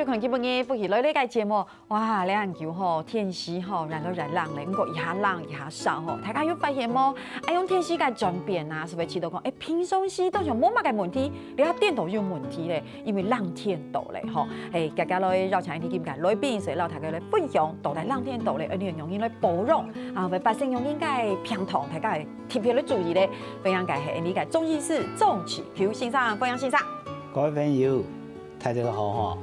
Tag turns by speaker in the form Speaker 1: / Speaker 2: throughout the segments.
Speaker 1: 收看今晡日不起来呢个节目，哇，篮球吼天气吼热热冷嘞，不过一下冷一下晒吼，大家有发现冇？用天气个转变啊，是不是知道讲？平常时都像冇乜个问题，你下电都有问题咧，因为冷天到咧吼，大家来绕场一天咁来宾，所以老大家来分享到底冷天到咧，你容易来保养啊，为百姓容易个平糖，大家特别来注意咧，分享嘅系你个中医师钟启球先生，分享先生。
Speaker 2: 各位朋友，大家好哈！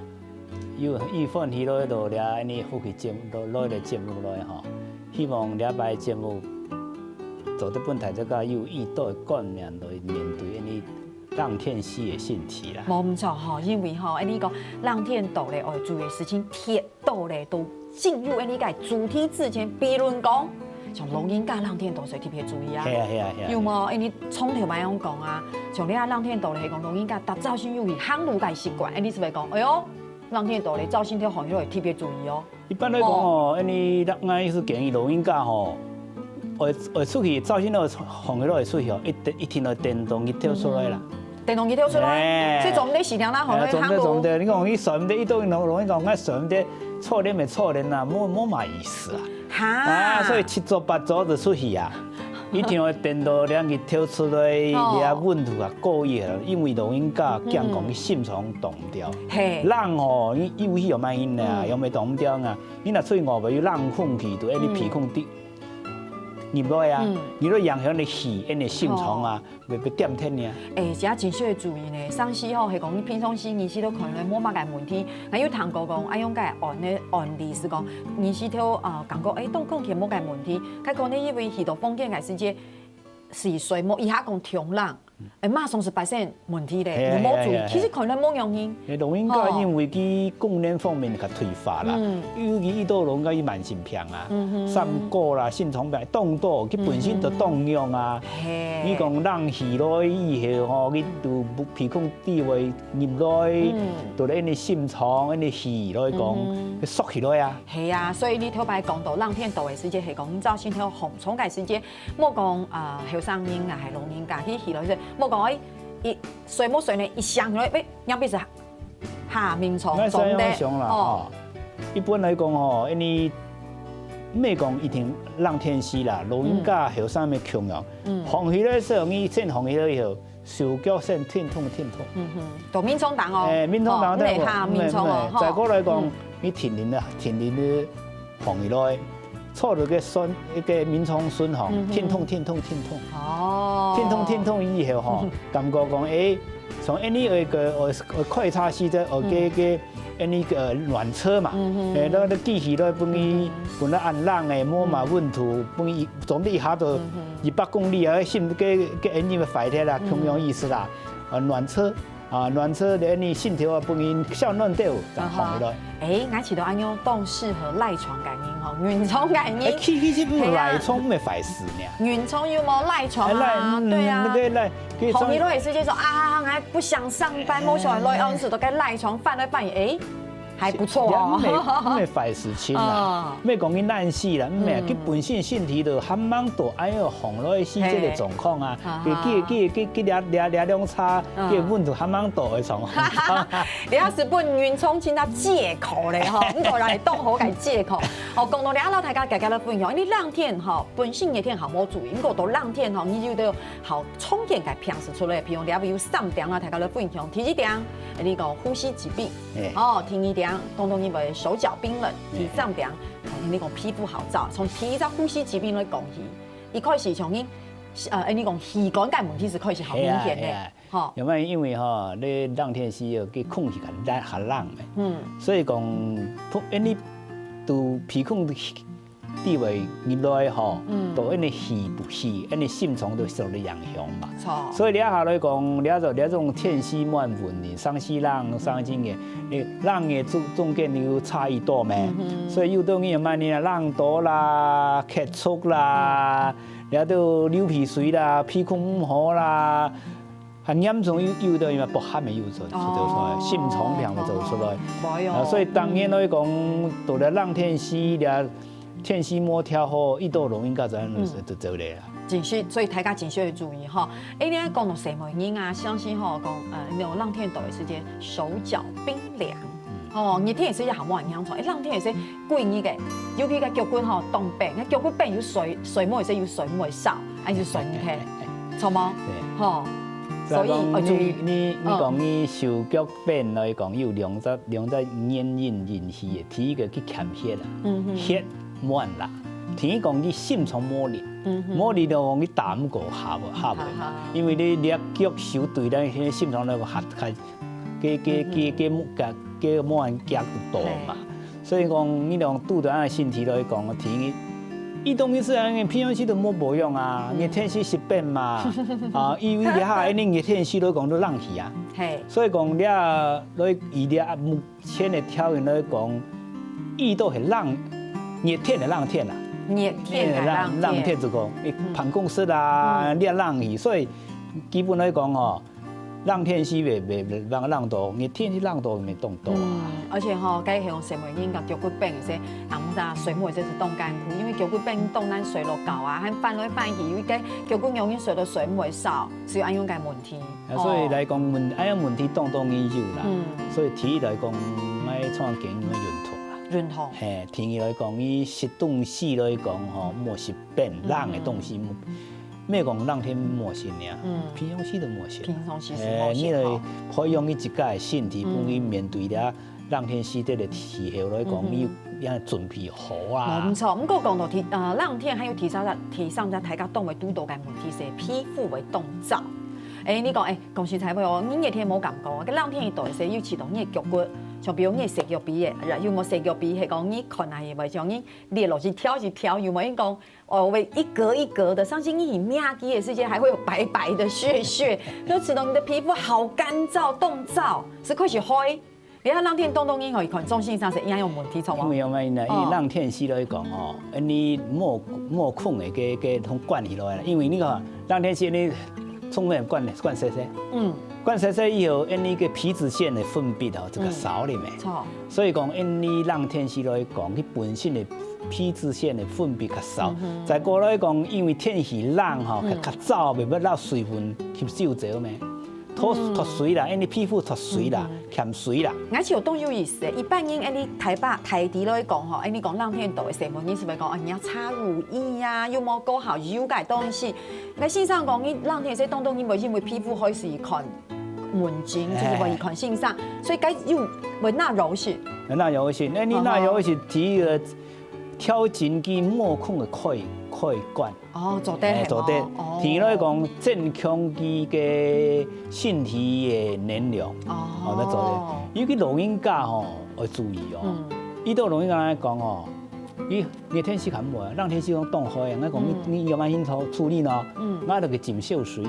Speaker 2: 有份去落度了，安尼复习节目，落个节目来哈。希望了摆节目做得本台这个有意道的观念来面对安尼冷天气的性题啦。
Speaker 1: 冇唔错吼，因为吼，安尼讲冷天到咧，我注意的事情贴到咧都进入安尼个主题之前，比如讲。像龙眼甲冷天度，所以特别注意啊。
Speaker 2: 係啊。
Speaker 1: 有冇？你从头慢样讲啊。像你啊冷天度咧，係講龍眼甲搭早先有去行路嘅習慣，你是咪講？哎呦，冷天度咧，早先條行路特別注意哦。
Speaker 2: 一般來講哦，安尼咱意思建議龍眼甲吼，會出去早先個行路會出去哦，一天個電動去跳出來啦。
Speaker 1: 電動機跳出來，所以總得時間啦，行路行路。
Speaker 2: 總得，你講伊選得，伊都龍眼甲我選得錯點咪錯點啦，冇嘛意思啊。所以七早八早就出去啊！一天的電動兩日跳出來，你啊溫度啊高熱，因為龍眼甲驚講佢心腸凍掉。冷吼，你有氣又慢因啦，又未凍掉啊！你若出去外邊有冷空氣，就喺你皮孔啲入來啊，入來影響你氣，因你心腸啊，會點天呢？
Speaker 1: 而且真需要注意呢，上司吼係講你平常時你是都可能冇乜個問題，我有聽過講，用個案例是講，你是都感覺凍空氣冇個問題，佢講你因為遇到風險嘅時節是水冇一下講衝浪。馬上是發現問題咧，你冇注意，其實可能冇原因。
Speaker 2: 龍眼甲因為佢功能方面較退化啦，尤其伊到龍眼伊慢性病啊、三高啦、心臟病、凍到佢本身就凍樣啊。你講冷氣來以後吼，佢就皮孔底位入來，就咧你心腸、你氣來講，佢縮起來啊。
Speaker 1: 係啊，所以你頭擺講到冷天度嘅時節係講早先條紅蟲嘅時節，冇講後生人啊係龍眼甲去氣來啫。冇講一水冇水呢，一上來，兩邊是下面蟲種的
Speaker 2: 哦。一般來講吼，因為咩講一定冷天氣啦，龍眼甲後生咩強樣，紅起來時候你先紅起來以後，手腳先痛。
Speaker 1: 就面蟲蛋哦，
Speaker 2: 面蟲蛋
Speaker 1: 對下面蟲哦。
Speaker 2: 再過來講，你天然的紅起來。錯咗嘅酸，一個面瘡酸紅，天痛。哦。天痛以後吼，感覺講從呢個快測試啫，呢個暖車嘛，那個機器咧本來按冷嘅，冇嘛溫度，總之一下就200公里啊，心個你咪快啲啦，同樣意思啦，暖車。暖車的你心跳啊，本身小暖掉，就紅起來。
Speaker 1: 我知道安樣當適合賴床感應吼，原床感應。
Speaker 2: 其實唔賴床咩壞事呢？
Speaker 1: 原床有冇賴床啊？對啊。紅起來也是就說啊，我不想上班，冇想來安時都該賴床，翻來翻去，還不錯哦。
Speaker 2: 咩壞事情啦？咩講緊爛死啦？咩？佢本身身體就還蠻多，紅落死這個狀況啊。佢兩差，佢溫度還蠻多嘅狀況。
Speaker 1: 你要是本原創請他借口咧吼，唔過來當好個借口。講到兩老大家咧分享，你冷天吼，本身嘅天好冇注意，唔過到冷天吼，你就都好充電嘅平時出來，譬如你有3點啊，大家咧分享。第一點，呢個呼吸疾病，第二點。當因為手腳冰冷，第三點，你講皮膚好燥，從第一隻呼吸疾病來講起，一開始從你講氣管嘅問題是開始好明顯嘅，
Speaker 2: 嚇。因為吼，你冷天時要佢空氣較冷嘅，所以講，你都皮孔地位入來吼，都因為氣，因為心腸都受到影響嘛。所以你下來講，你種天氣冇穩定，上西冷上真嘅，你冷嘅中間有差異多咩？所以有當然慢啲冷多啦、咳促啦，然後都流鼻水啦、皮孔唔好啦。很嚴重，有的因為不寒的有出來，心腸病的走出來。所以當然來講，到了冷天氣了。天氣冇調好，一到龍眼甲就就走嚟啦。
Speaker 1: 所以大家真需要注意哈。你講到什麼人啊？相信吼講，那種冷天度嘅時間，手腳冰涼，哦，热天嘅時也好冇人影錯，冷天嘅時貴熱嘅，尤其個腳骨吼凍病，個腳骨病要水冇嘅時要水冇少，還是水唔開，錯嗎？吼，所以
Speaker 2: 你講你手腳病來講，有兩隻原因引起嘅，第一個去欠血啦，血滿啦，第二講你心腸冇力，冇力就講你打唔過下袂，因為你隻腳手對咱迄心腸那個合開，嘅冇人夾到嘛，所以講你兩拄到安身體來講，第一，伊當然是安平常時都冇用啊，熱天時疾病嘛，啊，伊下安尼熱天時來講都冷氣啊，所以講了來以了目前的條件來講，伊都係冷熱天的冷天啦，
Speaker 1: 熱天嘅
Speaker 2: 冷天就講，辦公室啊，熱冷氣，所以基本來講哦。冷天時袂讓冷到，熱天時冷到咪凍到啊！
Speaker 1: 而且吼，該係用什麼因甲腳骨病嘅時，人唔知水母即是凍乾枯，因為腳骨病凍咱水落高啊，還翻來翻去，因為該腳骨容易水到水唔會少，所以按用該問題。
Speaker 2: 所以來講按樣問題凍凍已有啦，所以天氣來講，愛創建議潤土啦。
Speaker 1: 潤土。係
Speaker 2: 天氣來講，伊濕凍死來講吼，冇濕病冷嘅東西。咩講冷天冇事呢？平常時都冇事。
Speaker 1: 平常時是冇事。
Speaker 2: 你來培養你自家嘅身體，幫你面對了冷天時這個氣候來講，你要準備好啊。
Speaker 1: 冇錯，不過講到冷天，還有提上在大家都會拄到嘅問題是皮膚會凍皺。你講講實在話，你熱天冇感覺，個冷天一到嘅時候，尤其到你嘅腳骨，像比如你食腳皮嘅，有冇食腳皮係講你可能係為將你裂落去挑一挑，有冇人講會一格一格的，甚至你搣機嘅時間還會有白白的屑，就使到你的皮膚好乾燥凍燥，是開始灰。你睇冷天凍凍，你可以看中性上是一樣有問題，錯嗎？
Speaker 2: 因為有咩呢？因為冷天時來講哦，你冇空嘅嘅通關起來啦，因為你個冷天時你充分灌洗洗，灌洗洗以後，你個皮脂腺的分泌哦，這個少了沒？錯。所以講，你冷天時來講，佢本身的皮脂腺的分泌較少。再過來講，因為天氣冷吼，較燥，袂要讓水分吸收咗咩？脫水啦，你皮膚脫水啦，欠水啦。
Speaker 1: 而且有都有意思嘅，一般人你台地來講吼，你講冷天到嘅時候，你是咪講你要擦乳液啊，有冇搞好油解東西？你先生講你冷天時凍凍，因為皮膚開始看門經，就是會看先生，所以該用會那柔性。
Speaker 2: 那柔性，你那柔性第一個挑緊佢毛孔嘅開關。
Speaker 1: 哦，做得
Speaker 2: 做得。第二來講增強佢嘅身體嘅能量。哦，那做得。因為老人家吼要注意哦。伊到老人家來講哦，伊熱天時間唔會，冷天時講凍開啊。我講你要乜先處理呢？我就去浸少水。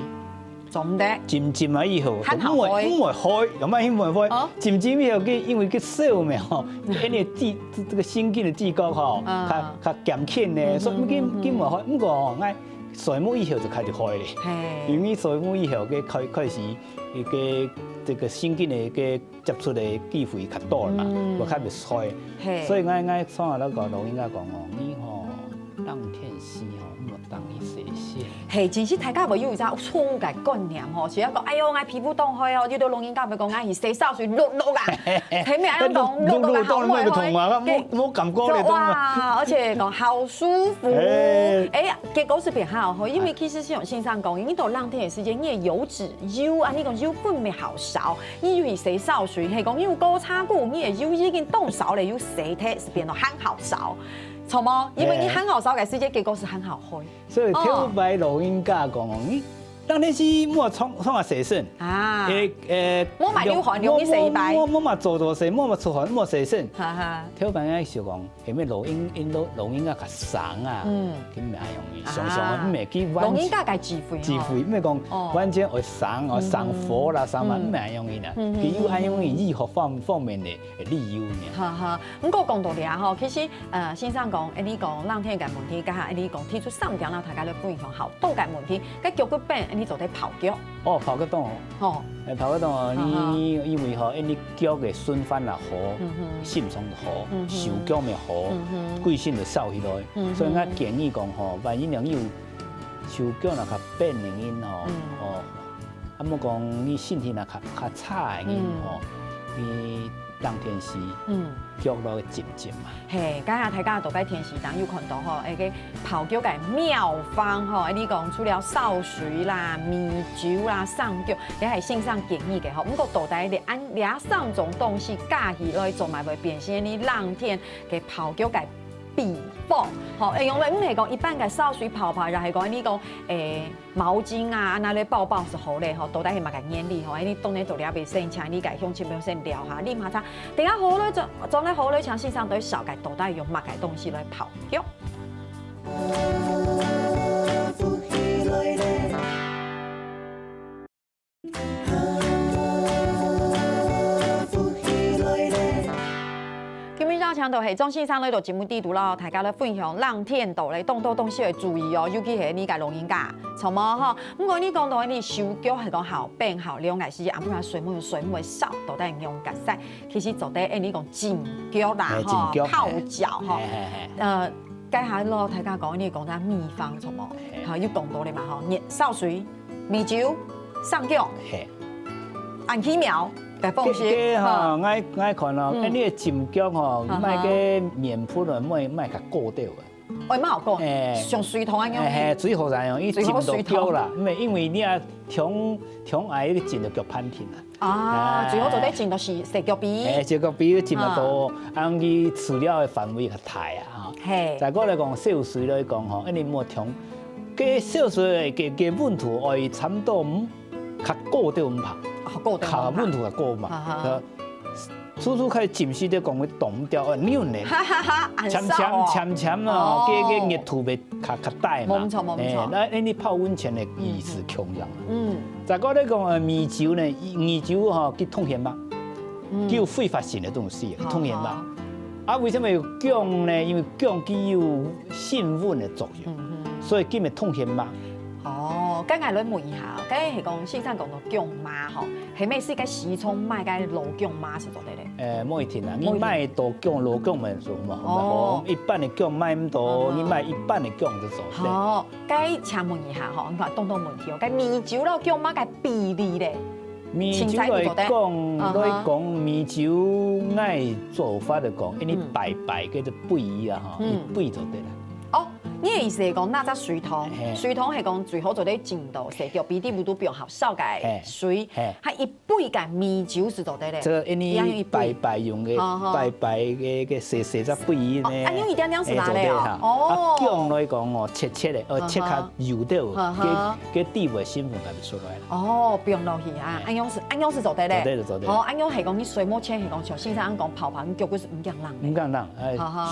Speaker 1: 浸得
Speaker 2: 浸啊以後，唔會開，有乜先唔會開？浸以後佢因為佢燒咩吼，因為這個心肌的肌骨吼，較減輕咧，所以佢唔會開。不過吼，我水母以後就開始開咧，因為水母以後佢開始個這個心肌的個接觸的機會較多嘛，就開始開。所以我從下那個老人家講哦，你吼冷天時吼，唔當你洗先。
Speaker 1: 係，其實大家會有一個錯誤嘅觀念吼，是一個哎呦，我皮膚凍開哦，遇到老人家咪講我係洗手水淥啊，係咩樣講淥到好開開，
Speaker 2: 冇感覺咧，
Speaker 1: 哇，而且講好舒服，結果是變好好，因為其實像先生講，你到冷天嘅時間，你嘅油脂啊，你講油分咪好少，你要洗手水係講要高差固，你嘅油已經凍少了，要洗體是變到很好少。錯嗎？因為你很好燒嘅時間，結果是很好開。
Speaker 2: 所以挑白老人家講哦，你冷天時莫沖下洗身啊，
Speaker 1: 莫買流汗，容易洗白。
Speaker 2: 莫嘛做洗，莫嘛出汗，莫洗身。挑白嘅時候講，係咩老人家較省啊？佢唔係容易，常常唔係佢
Speaker 1: 老人家嘅智慧，
Speaker 2: 咩講完全會省火啦，省嘛唔係容易啦。佢有係容易醫學方面嘅理由嘅。
Speaker 1: 哈哈，咁個講道理啊，嗬，其實先生講，你講冷天嘅問題，加下你講提出3條啦，大家都非常好，都嘅問題，嘅腳骨病。你做啲泡腳，
Speaker 2: 泡腳凍哦，泡腳凍哦，你因為吼，你腳嘅順翻啊好，心腸好，手腳咪好，貴性就瘦起來。所以我建議講吼，萬一兩有手腳若較變嘅人吼，啊冇講你身體若較差嘅人吼，你让天溪，脚落去静静嘛。
Speaker 1: 嘿，刚才大家都在天时当有看到吼，那个泡脚嘅妙方吼，你讲除了扫水啦、米酒啦、上腳，你係線上建議嘅吼。不過到底你按兩三種東西加起來做埋會變成你冷天嘅泡腳嘅秘方。吼，用嚟唔係講一般嘅掃水泡泡，就係講呢個毛巾啊，那咧包包是好咧吼，到底係乜嘅原理吼？你當你做了未先，請你家鄉親朋先聊下，你馬上等下好咧，裝咧好咧，請線上對小嘅到底用乜嘅東西來泡腳？强度係中先生呢度節目地圖啦，大家咧分享冷天度咧，當多東西要注意哦，尤其係呢個老人家，錯冇嗬？咁我呢講到你手腳係講好病好了解時，啱啱水母用水母嘅掃，到底用夾曬，其實就得呢講浸腳啦，嗬，泡腳嗬，介下咯，大家講呢講緊秘方錯冇？嚇要講到你嘛嗬，掃水、米酒、上腳、按起苗。
Speaker 2: 嘅吼，愛看哦，你嘅浸腳吼，賣個面鋪咯，賣甲固掉嘅。
Speaker 1: 哦，蠻好講，上水桶安樣。
Speaker 2: 水好難用，伊浸到腳啦，因為你啊痛挨你浸到腳攀停啦。
Speaker 1: 啊，最好做啲浸到是食腳鼻。
Speaker 2: 食腳鼻浸到多，按佢治療嘅範圍較大啊。係。再過來講小水來講吼，你莫痛，嘅小水嘅問題係差唔多較固掉唔怕。卡本土嘅歌嘛，初初開始浸時咧講會凍掉，扭呢，淺咯，嘅熱土被較大嘛，
Speaker 1: 冇錯冇錯。
Speaker 2: 那你泡溫泉嘅意思強樣。再講咧講米酒呢，米酒吼叫通顯肉，叫揮發性嘅東西，通顯肉。啊，為什麼要薑呢？因為薑具有性溫嘅作用，所以叫咪通顯肉。
Speaker 1: 哦，梗係你問一下，梗係講先生講到薑媽吼，係咩事？個時鐘買個老薑媽是做得咧？
Speaker 2: 冇一定啦，你買多薑老薑咪做嘛，好，一般嘅薑買咁多，你買一般嘅薑就做。
Speaker 1: 好，該請問一下吼，你看東問題哦，該米酒咯薑媽個比例咧？
Speaker 2: 米酒來講米酒愛做法嚟講，你白嘅就杯啊，吼，一杯就得啦。
Speaker 1: 哦。你嘅意思係講那隻水桶，水桶係講最好做啲浸到食腳比啲唔都不用好少嘅水，係一杯嘅米酒是做得咧。
Speaker 2: 這你白用嘅白嘅細隻杯呢？
Speaker 1: 啊，用一點點是哪咧？
Speaker 2: 哦，薑來講哦，切切較油掉，嘅地位成分就出來。哦，
Speaker 1: 不用落去啊，安樣是做得咧。
Speaker 2: 做得。
Speaker 1: 哦，安樣係講你水母切係講像先生講泡泡，腳骨是唔驚冷。
Speaker 2: 唔驚冷，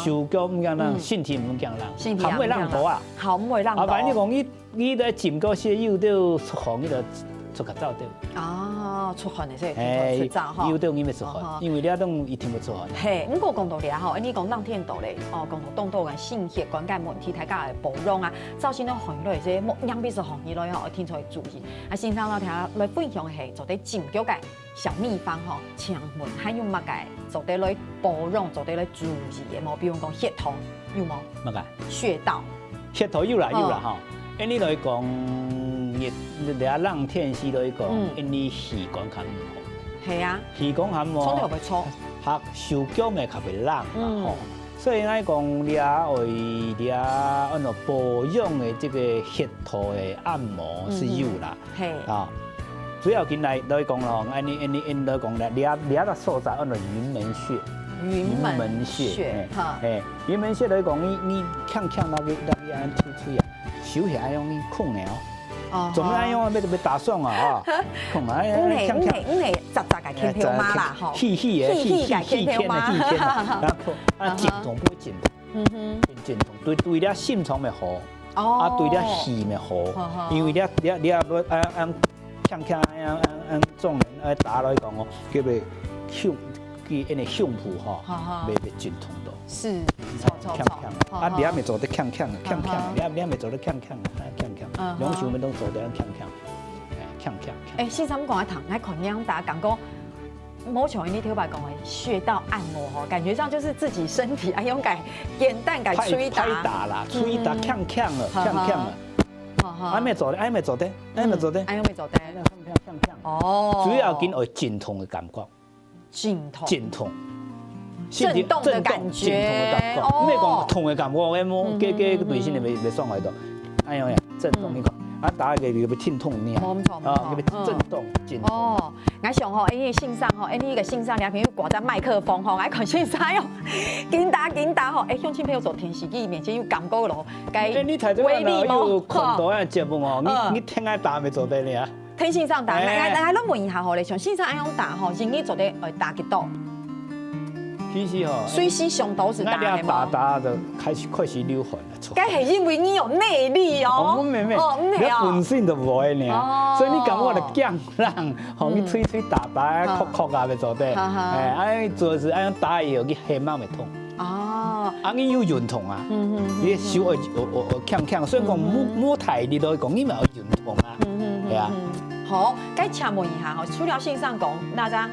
Speaker 2: 手腳唔驚冷，身體唔驚冷，含會冷到啊。
Speaker 1: 好唔會冷到。
Speaker 2: 啊，反正講你在浸到些油到出汗，你就出個燥掉。
Speaker 1: 啊，出汗嘅時候出燥哈。
Speaker 2: 油到你咪出汗，因為你種一定會出汗。
Speaker 1: 係，唔過講到咧吼，你講冷天度咧，哦，講到凍到嘅心血管嘅問題，大家嘅保養啊，首先都行內些莫養必是行業內吼，天才注意。啊，先生啦，聽下來分享係做啲浸腳嘅小秘方吼，請問還有乜嘅做啲來保養，做啲來注意嘅冇？比如講血糖有冇？
Speaker 2: 乜嘅？
Speaker 1: 穴道。
Speaker 2: 血糖有啦吼，你來講熱冷天時來講，你氣管較唔好。係啊，氣管較唔好，
Speaker 1: 沖頭會錯，
Speaker 2: 嚇手腳咪較袂冷嘛吼。所以來講，你為按照保養嘅這個血糖嘅按摩是有啦。係啊，主要緊來講咯，你來講咧，你個所在按照雲門穴。雲門穴，雲門穴來講，你嗆那個按推推啊，手係按用你控嘅哦，仲按用要打爽啊，控啊，
Speaker 1: 嗆雜嘅牽條媽啦，嗬，
Speaker 2: 氣嘅牽條媽，然後啊筋痛不會筋痛，筋痛對了心臟咪好，啊對了氣咪好，因為你按按眾人打來講哦，叫佢胸。佢因為胸部吼，未筋痛到。是，錯。啊，你還沒做得鏘，你還沒做得鏘，兩手咪都做得鏘。
Speaker 1: 誒，先生講一堂，喺群央打講講，冇像你頭白講嘅穴道按摩吼，感覺上就是自己身體啊，用改簡單改吹打。
Speaker 2: 拍打啦，吹打鏘了。還沒做得。
Speaker 1: 哦。
Speaker 2: 主要緊係筋痛嘅感覺。阵痛。
Speaker 1: 震动的感觉，
Speaker 2: 你讲痛的感觉，我摸给内心里袂爽喺度，哎呀，震动你讲，啊打个你要疼痛呢，啊，震动震动。
Speaker 1: 哦，我想吼，因为线上吼，你个线上聊朋友挂在麦克风吼，我看线上哟，紧打吼，乡亲朋友做电视机面前有感觉咯，该威力
Speaker 2: 有看到啊节目哦，你听爱打没做得呢？
Speaker 1: 听线上打，来咱问一下吼咧，像线上安样打吼，人你做得打几多？
Speaker 2: 其实吼，
Speaker 1: 随时上都是打的嘛，
Speaker 2: 打就开始流汗了。
Speaker 1: 该系因为你有内力哦。
Speaker 2: 我妹，你本身就无的呢，所以你感觉就强人，吼你吹打，哭啊要做得，哎，做事安打以后你肩膀会痛。哦，你有运动啊，你手会强，所以讲舞台你都讲你嘛有运动啊，系啊。
Speaker 1: 好，该请问一下吼，除了线上讲那张。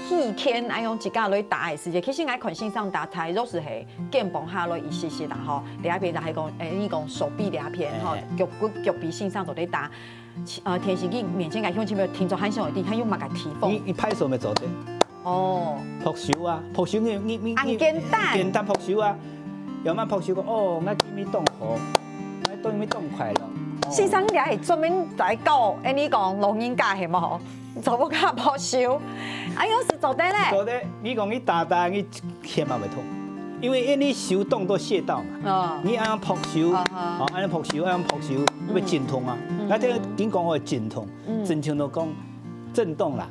Speaker 1: 戏天爱用一架来打的时间，其实爱看线上打台，若是系肩膀下来一些啦吼，另一边就系讲你讲手臂两片吼，脚臂线上就在打，电视机面前个乡亲朋友听着很想一点，很有嘛个提风。
Speaker 2: 你拍手没做的？哦，扑手啊，扑手你
Speaker 1: 按简单
Speaker 2: 扑手啊，要么扑手讲哦，我今日动好，我动咪动快乐。
Speaker 1: 线上你系专门在教，你讲录音架系冇？做不卡扑手，有时做得咧。
Speaker 2: 做得，你讲你打，你肩膀会痛，因为你手动都泄到嘛。你按扑手，按扑手，你会阵痛啊。那这个点讲我阵痛，真像都讲震动啦。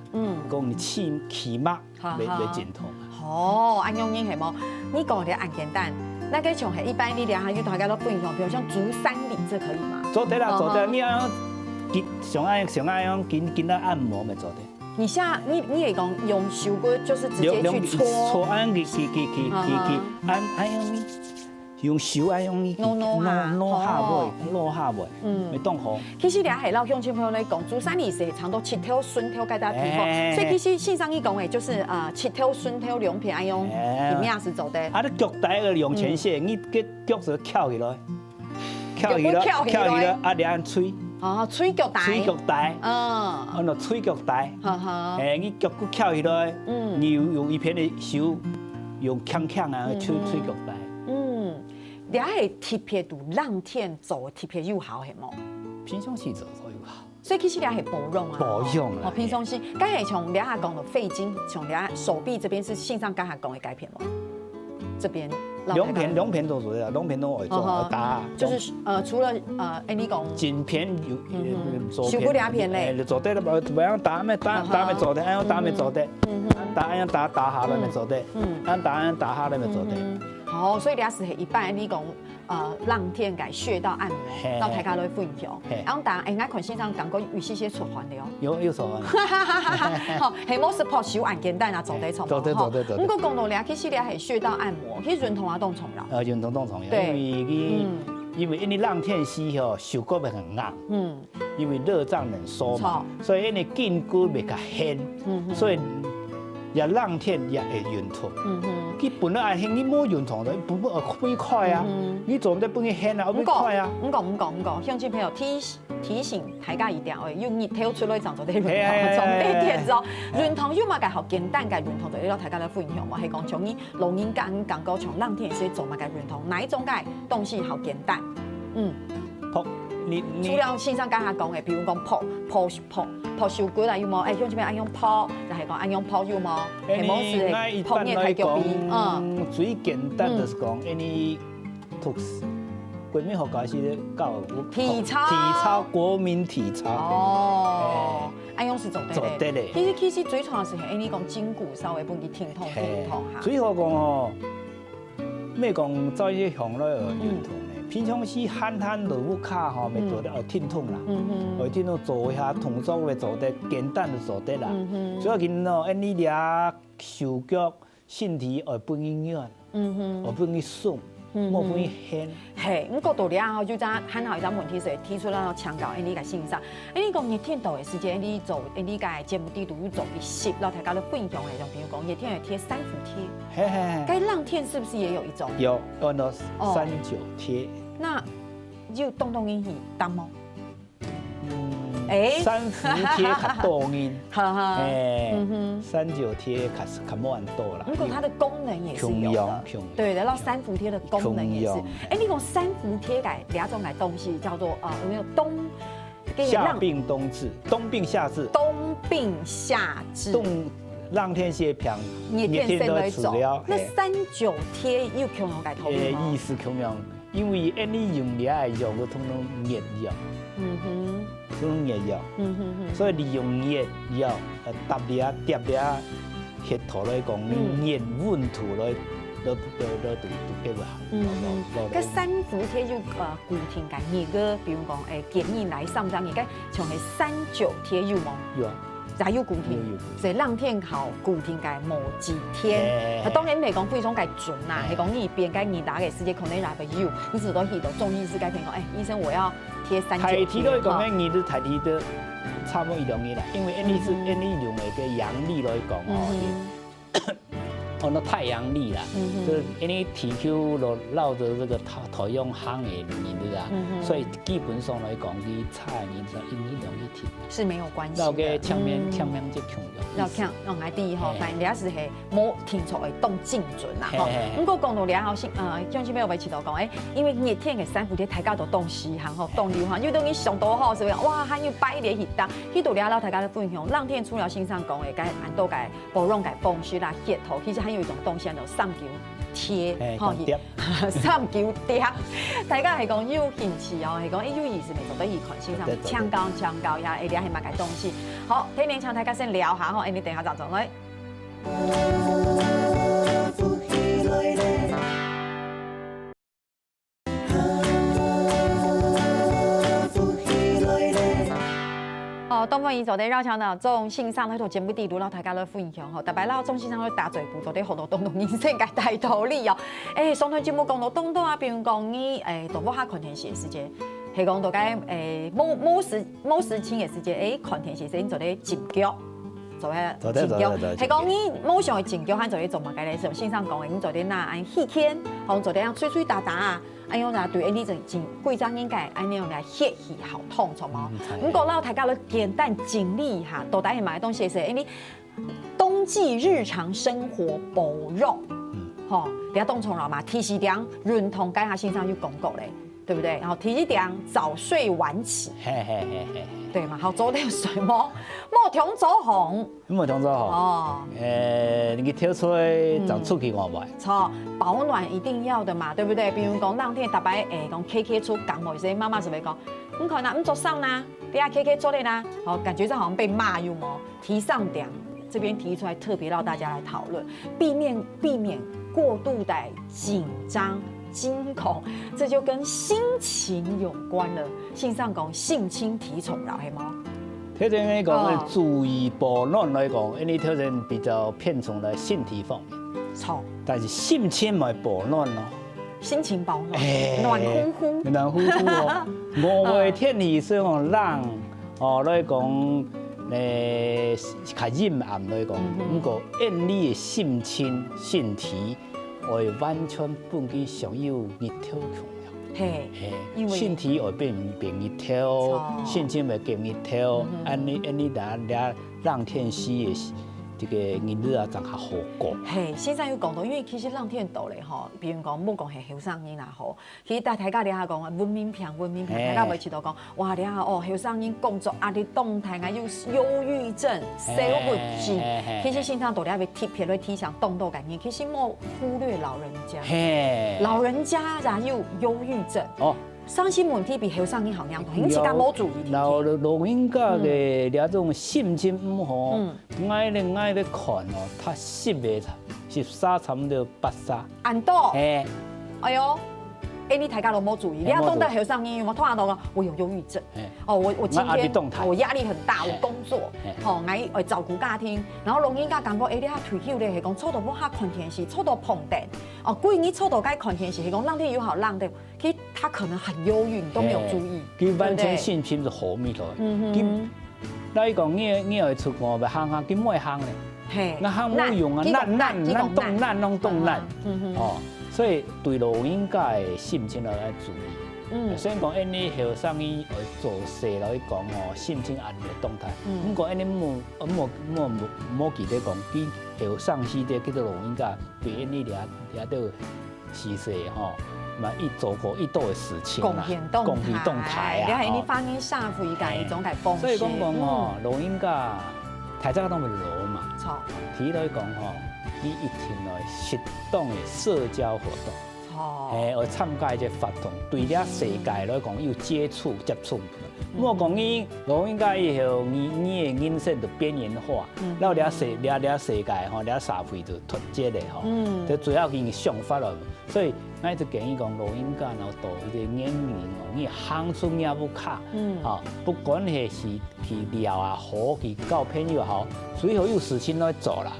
Speaker 2: 讲你气脉会阵痛。
Speaker 1: 哦，按用音系冇？你讲的按简单，那个像系一般你俩还有大家都分享，比如像足三里，这可以吗？
Speaker 2: 做得啦，你按。上爱用紧到按摩咪做的。
Speaker 1: 你也讲用手骨就是直接去搓
Speaker 2: 按按用手按用挪下尾，咪动好。
Speaker 1: 其实俩系老乡亲朋友来讲，足三里是长到七条顺条该大地方，所以其实线上一讲诶，就是七条顺条两片爱用怎么样是做的。
Speaker 2: 你脚带个用前线，你个脚是翘起来，翘起来，你按吹。
Speaker 1: 吹脚带，
Speaker 2: 按照吹脚带，你脚骨翘起来，你用一片的手用强啊吹脚带。
Speaker 1: 你系特别对冷天做特别有效系冇？
Speaker 2: 平常时做有效。
Speaker 1: 所以其实你系保养啊。
Speaker 2: 保养啊。
Speaker 1: 平常时，刚才从两下讲的肺经，从两手臂这边是线上刚才讲的改变冇？这边。
Speaker 2: 两片都做的，两片都会做打。
Speaker 1: 就是除了你讲
Speaker 2: 颈片有
Speaker 1: 手骨两片嘞，
Speaker 2: 做得了不样打没做的，按打没做的，按打下来没做的，按打下来没做的。
Speaker 1: 好，所以你也是一般你讲浪天改穴道按摩，到大家都会分享。然后当然，我看线上讲过有些出汗的哦。
Speaker 2: 有出汗。
Speaker 1: 好，系冇是扑手按简单啊，做得从。
Speaker 2: 做得。
Speaker 1: 不过讲到咧，其实咧系穴道按摩，其实润同啊动重要。
Speaker 2: 润同动重要。对。因为浪天时吼手骨会很硬。因为热胀冷缩嘛，所以你筋骨袂较偏。所以。也浪天也会运痛，佢本来係你冇运痛的，不會快啊！你做唔得本去輕啊，會快啊！
Speaker 1: 唔講，鄉親朋友提醒大家一定要用熱跳出來，就做啲運動，做啲鐵咗。運動要嘛嘅好簡單嘅運動，就要大家來分享嘛，係講從你錄音講到從浪天時做嘛嘅運動，哪一種嘅東西好簡單？除了線上剛才講嘅，比如講撲手骨啊，有冇？鄉親朋友愛用撲，就係講愛用撲有冇？係冇是撲你太腳邊。
Speaker 2: 最簡單就是講，你讀國民學教師教
Speaker 1: 體操，
Speaker 2: 國民體操。
Speaker 1: 哦，愛用是做得
Speaker 2: 咧。
Speaker 1: 其實最重要是係你講筋骨稍微幫佢挺痛下。
Speaker 2: 最好講哦，咩講做啲向來運動。平常時慳落物卡吼，咪做得挺痛啦，會挺痛做下動作咪做得簡單就做得啦。所以見到你倆手腳身體會變軟，會變鬆，冇變輕。
Speaker 1: 係，咁角度咧吼，就咱很好一個問題是提出來強調你個欣賞。你講熱天到嘅時間，你做你個節目地圖要做一些，然後大家都分享嘅，就比如講熱天會貼三伏貼。該浪天是不是也有一種？
Speaker 2: 有，按照39貼。
Speaker 1: 那就動音去當嗎？
Speaker 2: 三伏贴较多音，
Speaker 1: 哈哈，
Speaker 2: 三九贴较慢多啦。
Speaker 1: 不过它的功能也是有的，对的，然后三伏贴的功能也是。你讲三伏贴改两种改东西叫做有没有冬？
Speaker 2: 夏病冬治，冬病夏治。
Speaker 1: 冬病夏治。
Speaker 2: 让天蝎平，
Speaker 1: 热天生来走。那39贴又强用改头
Speaker 2: 意思强用，因为你用了的药，我通通热药。通通热药。所以利用热药，搭了血土来讲，热温度来，都结不好。
Speaker 1: 个三伏贴就固定改热个，比如讲建议来上张，应该从39贴有冇？
Speaker 2: 有啊。
Speaker 1: 才有固定，所以让天好固定改某几天。当然嚟讲非常改准啦，係講你邊改你打嘅時間可能也會有，你只到去到中醫師改平講，醫生我要貼39貼。
Speaker 2: 台體都講咧，你的台體都差不多1-2年啦，因為你用嘅個陽曆來講那太陽曆啦，就是你體球都繞着這個太陽行嘅年日啊，所以基本上來講，你差年就容易停，
Speaker 1: 是沒有關係的。
Speaker 2: 那個槍面就強用，
Speaker 1: 要強用來第一吼，但你也是係冇停錯會動精準啦吼。不過講到了後先，將先俾我維持到講，因為熱天嘅三伏貼大家都凍時行吼，凍流汗，因為當你上到吼，是咪？哇，還要擺啲熱當，去到了大家都分享，讓天除了線上講嘅，該按到該保養該風濕啦、血頭，其實還有一種東西叫做三九貼，三九貼，大家係講有興趣哦，係講有意思咪做得熱群先生，搶高呀，你係買嘅東西。好，聽年長大家先聊下吼，你等下就嚟。東方醫做啲繞場呢，中線上喺度節目地錄到大家嘅分享吼，特別啦中線上去打嘴部做啲好多東東人生嘅大道理哦。上台節目講到東東啊，比如講你做乜下 content 嘅時間，係講到嘅某時情嘅時間，content 時間做啲剪腳，做嘅剪腳，係講你某上嘅剪腳，喺做啲做乜嘅咧？上線上講嘅，你做啲嗱按戲片，或做啲吹吹打打啊。哎呦嗱，對你就真貴章應該按呢樣嚟歇氣好痛，錯冇？咁講到大家都簡單整理一下，到底係買東西係你冬季日常生活保養，吼，你要冬蟲了嘛？提示點潤通，街下線上有廣告咧，對不對？然後提示點早睡晚起，對嘛？好早點睡冇同早紅，
Speaker 2: 冇同早紅哦。你跳出來就出去外賣。
Speaker 1: 錯，保暖一定要的嘛，對不對？比如講當天大擺講 KK 出感冒時，媽媽是咪講？唔可能唔做上啦，你下 KK 做的啦，好，感覺這好像被罵有冇？提上點，這邊提出來特別讓大家來討論，避免過度的緊張。驚恐，這就跟心情有關了。線上講性侵體重了，係嗎？
Speaker 2: 挑戰來講，注意保暖來講，因為挑戰比較偏重了身體方面。錯。但是心情咪保暖咯。
Speaker 1: 心情保暖，暖乎乎。
Speaker 2: 暖乎乎哦。5月天氣雖然冷，來講，較陰暗來講，不過因你嘅心情、身體。會完全本佢上有熱跳強了，身體會變熱跳，心情會變熱跳，安尼讓天時嘅這個日子啊，真係好過。係，先生要講到，因為其實讓天道嚟吼，比如講冇講係後生人也好，其實大家你下講文明平，大家會知道講，哇你下後生人工作壓力動態啊，有憂鬱症、小鬱症，其實先生道你會特別去提倡動到概念，其實冇忽略老人家，老人家就有憂鬱症。哦。傷心問題比後生人好樣多，你自家冇注意。老人家嘅那種心情唔好，愛咧看哦，他13差唔多8殺。按多。哎呦，你大家都冇注意，你要懂得後生人，我通常都講我有憂鬱症。哦，我今天我壓力很大，我工作，我照顧家庭，然後老人家感覺你下退休咧係講錯到冇下看電視，錯到碰電，故意你錯到該看電視係講讓天有好讓的。其實他可能很憂鬱，你都沒有注意。佢完全心情是好咪落。佢，例如講你會出外咪行，佢唔會行咧。那行冇用啊，爛，哦，所以對老人家嘅心情要來注意。虽然讲因你后上伊会做事来讲吼，心情压力的动态。不过因你莫记得讲，佢后上时的叫做录音家，对因你掠到时势吼。嘛，伊做过伊都的事情啦，
Speaker 1: 贡献动态啊，你係你翻緊衫褲嘅一種嘅風險。
Speaker 2: 所以講吼，錄音家大家都咪錄嘛。
Speaker 1: 錯。
Speaker 2: 提來講吼，伊一定來適當嘅社交活動。錯。會參加一個活動，對了世界來講有接觸。莫講你錄音家以後，你嘅人生就邊緣化，然後了世界吼，了社會就脫節咧吼，就主要佢嘅想法咯。所以，我就建議講，錄音家然後到一個年齡哦，你行出也不卡，不管係去聊啊好，去交朋友好，最好有事情來做啦。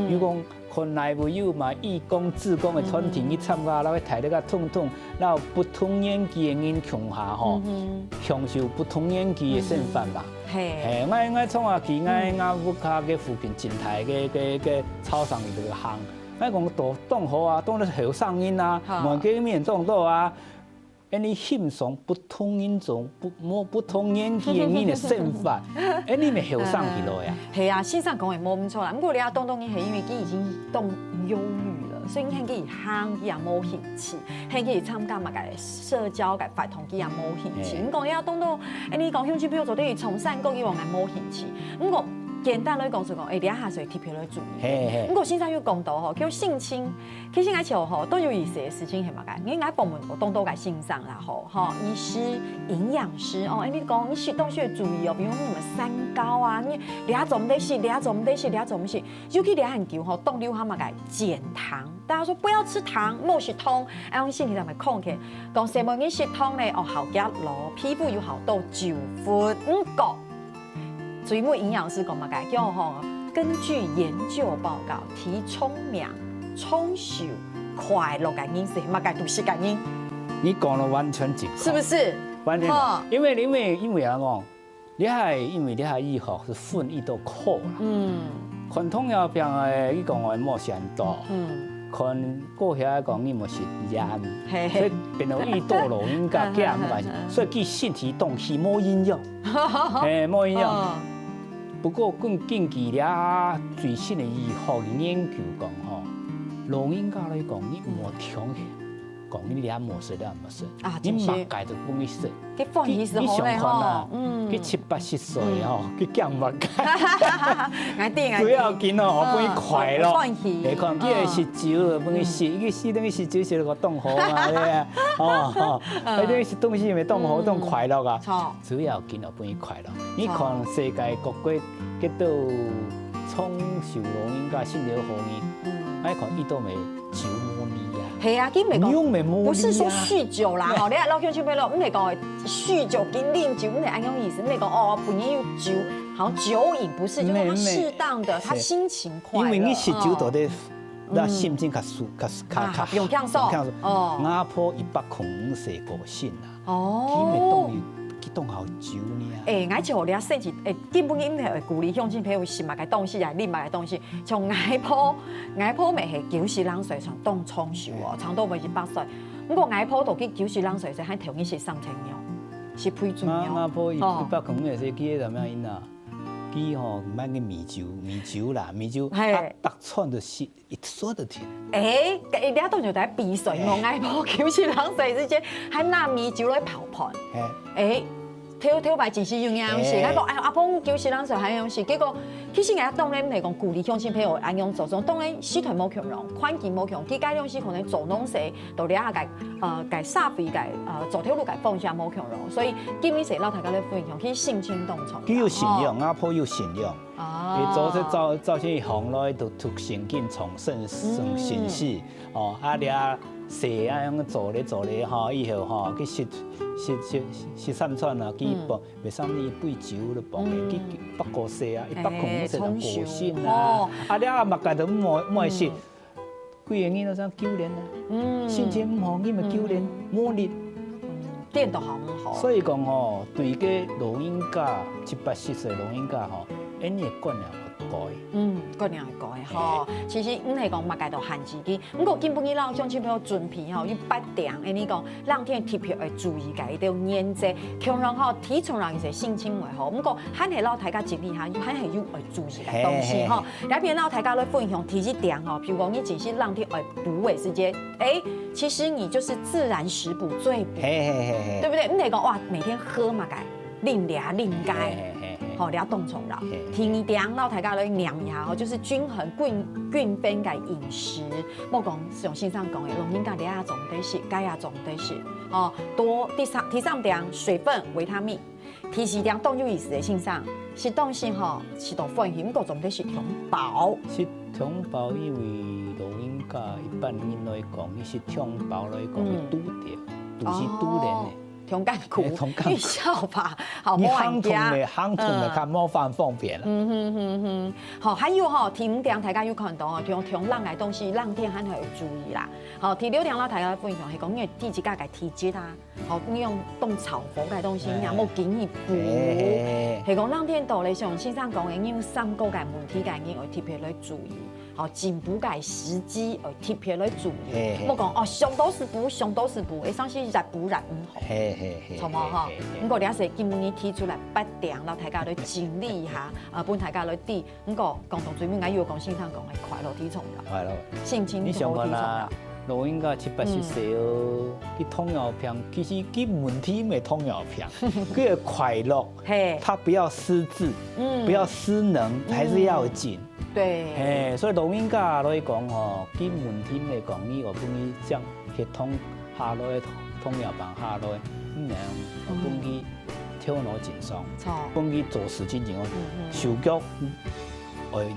Speaker 2: 如果คน內部有嘛義工、志工嘅團體去參加，然後睇得個痛痛，然後不同年紀嘅人共下吼，享受不同年紀嘅生活吧。係，我從下去，我屋卡嘅附近靜態嘅操場裏頭行，我講到當好啊，當你後上癮啊，門幾面當到啊。你欣賞不同人種、不同年紀嘅人嘅生活，你咪後生起來啊！
Speaker 1: 係啊，先生講嘅冇唔錯啦。不過你阿東東，你係因為佢已經動憂鬱了，所以佢佢行佢也冇興趣，佢佢參加嘛個社交嘅活動佢也冇興趣。咁講你阿東東，你講興趣譬如做啲從善國以往係冇興趣，咁講。簡單來講就講，你下水特別來注意。不過先生要講到吼，叫性侵，其實我朝吼都有意思嘅事情係乜嘅？你部門我當到嘅先生啦，吼，醫師、營養師哦，你講你食東西要注意哦，比如你們三高啊，你倆做唔得食，倆做唔得食，倆做唔食，尤其倆很叫吼，凍料佢乜嘅減糖，大家說不要吃糖，莫食湯，啊，用身體上面抗起，講什麼你食湯咧，哦好夾咯，皮膚又好到9分個。水母營養師講乜嘅？叫吼，根據研究報告，提聰明、充實、快樂嘅因是乜嘅？都是嘅因。
Speaker 2: 你講得完全正確。是
Speaker 1: 不是？
Speaker 2: 完全。因為啊講，你係因為你係醫學是分一道課啦。看糖尿病嘅，你講我冇想到。看過下講你冇食鹽，所以變到胰島素應該減嘛，所以佢身體東西冇營養，冇營養。不過，根據了最新的醫學研究講，吼，錄音家來講，你莫聽講你倆莫食了莫食，你目界就不會食。你上看啊，佢7、80歲吼，佢減目界。主要見吼，幫佢快樂。你看佢係食酒，幫佢食，佢食等於食酒食個凍好嘛，咧，佢等於食東西咪凍好，凍快樂啊。主要見到幫佢快樂。你看世界各國佢都創受錄音家先了好呢，你看伊都咪酒魔尼啊。係啊，佢咪講，不是說酗酒啦，吼，你老鄉親朋友，唔係講酗酒跟啉酒，唔係按種意思，唔係講哦，本人有酒，好像酒癮不是，就是他適當的，他心情快樂。因為你食酒到底，那心情較不用享受。哦，壓迫150個性啦。哦，佢咪當於。凍好酒呢？
Speaker 1: 我就你啊，甚至根本應該會鼓勵鄉親朋友食物嘅東西，嚟啉物嘅東西。從外婆咪係90人歲上凍創受哦，長到咪100歲。不過外婆到佢90人歲先喺頭先食3層肉，食配豬肉。
Speaker 2: 外婆150嘅時記得點樣因啊？佢吼唔買個米酒啦，米酒搭串就食一說就甜。
Speaker 1: 你一當就喺避水我外婆90人歲之前，還拿米酒來泡盤。挑埋電視用樣事，我講阿婆90人歲係樣事，結果其實我當然唔係講鼓勵鄉親朋友按樣做，當然屍體冇強容，環境冇強，佢家樣事可能做農事，到你下個社會做條路個方向冇強容，所以基本上老大家咧分享，佢性情動寵。
Speaker 2: 佢有信仰，阿婆有信仰，佢做即照起行來就突成見從聖信事，阿倆。食啊，樣做咧吼，以後吼去食三串啊，佢幫袂使你杯酒咧幫嘅，佢北過食啊，100食就過身啊，你啊目界都冇食，幾個人都想9年啊，心情唔好，你咪9年磨練，
Speaker 1: 電都好唔好？
Speaker 2: 所以講吼，對個錄音家7、80歲錄音家吼，因嘅觀念。
Speaker 1: 过年会改吼。其实唔系讲嘛，介到限制机，不过基本上让乡亲朋友准备吼，要八点，你讲让天特别会注意嘅，一定要研制，强让吼提倡让一些性侵为好。不过还系老大家整理下，还系要会注意嘅东西吼。那边老大家来分享提一点吼，譬如讲你只是让天会补位时间，其实你就是自然食补最补，对不对？唔系讲哇，每天喝嘛介，另俩另该。好，了冻虫了。听一点，老大家来量一下，就是均衡均分嘅饮食。莫讲像线上讲嘅，龙应该你啊总得是，该啊总得是。多第三点，水分、维他命。第四点，动有意思嘅线上，是东西是到分享，个总得是充饱。
Speaker 2: 是充饱，因为龙应该一般人来讲，伊是充饱来讲，伊拄着，就是拄人嘅。
Speaker 1: 痛干苦，预效吧，好，
Speaker 2: 你夯痛的看模范方便了。
Speaker 1: 好，还有第五点大家有看到像浪的东西，浪天还要注意啦。好，第六点啦，大家分享是讲因为第几个体质啦，好，你用冻炒火嘅东西，你冇建议补，是讲浪天道理上先生讲嘅，因为三个嘅问题嘅，要特别来注意。好，进补嘅时机要特别来注意。莫讲上都是补，上都是补，上是日补日唔好。错冇哈？咁個啲係基本你提出來八點，讓大家來整理一下，幫大家來啲。咁個共同最尾解要講先生講係快樂體重啦，
Speaker 2: 快樂，
Speaker 1: 性情好體重啦。
Speaker 2: 老應該70-80歲哦，佢糖尿病其實佢問題唔係糖尿病，佢係快樂，他不要失智，不要失能，還是要緊。對，所以老應該來講吼，佢問題嚟講，你我幫你將血糖下來。糖尿病下來，唔能幫佢跳腦緊鬆，幫佢做事情情手腳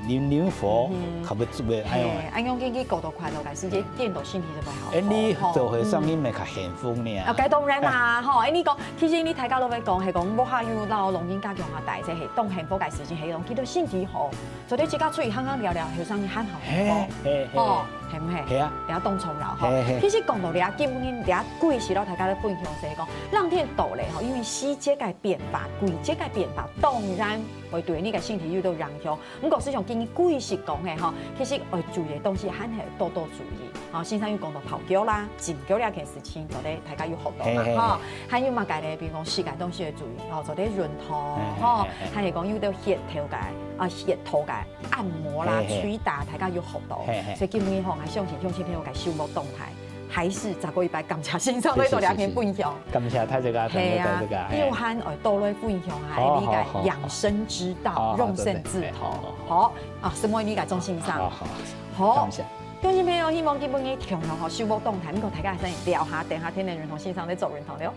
Speaker 2: 念佛，特別做嘅哎呦，
Speaker 1: 按用佢過度快樂嘅時間，電到身體就會好。
Speaker 2: 你做嘅生意咪較幸福呢？
Speaker 1: 啊，當然啦，你講，其實你大家都會講係講，我下要到農業家強下大，即係當幸福嘅事情係講，見到身體好，所以自家出去行行聊聊，後生你很好幸福，係唔係？係啊，你當從了其實講到你基本你貴時咯，大家都分享係講，讓天道理因為時節嘅變化，季節嘅變化，當然會對你嘅身體有到影響。咁個市場建議貴時講嘅其實會注意嘅東西，肯係多多注意。先生要講到泡腳啦、浸腳呢件事情，就咧大家要學到啦。還有乜嘅咧？比如講視覺東西要注意，就咧潤頭，還係講要到血頭嘅按摩啦、捶打，大家要學到。所以基本上係向前朋友嘅生活動態，還是十個禮拜感謝先生嚟做兩篇分享。
Speaker 2: 感謝太這個，
Speaker 1: 係啊，要喊多來分享下你嘅養生之道，用腎治頭。好啊，什麼你嘅中先生？好。觀眾朋友，希望基本嘅強項學生活動態，咁個大家係想聊下、定下天嘅認同先生咧做認同了。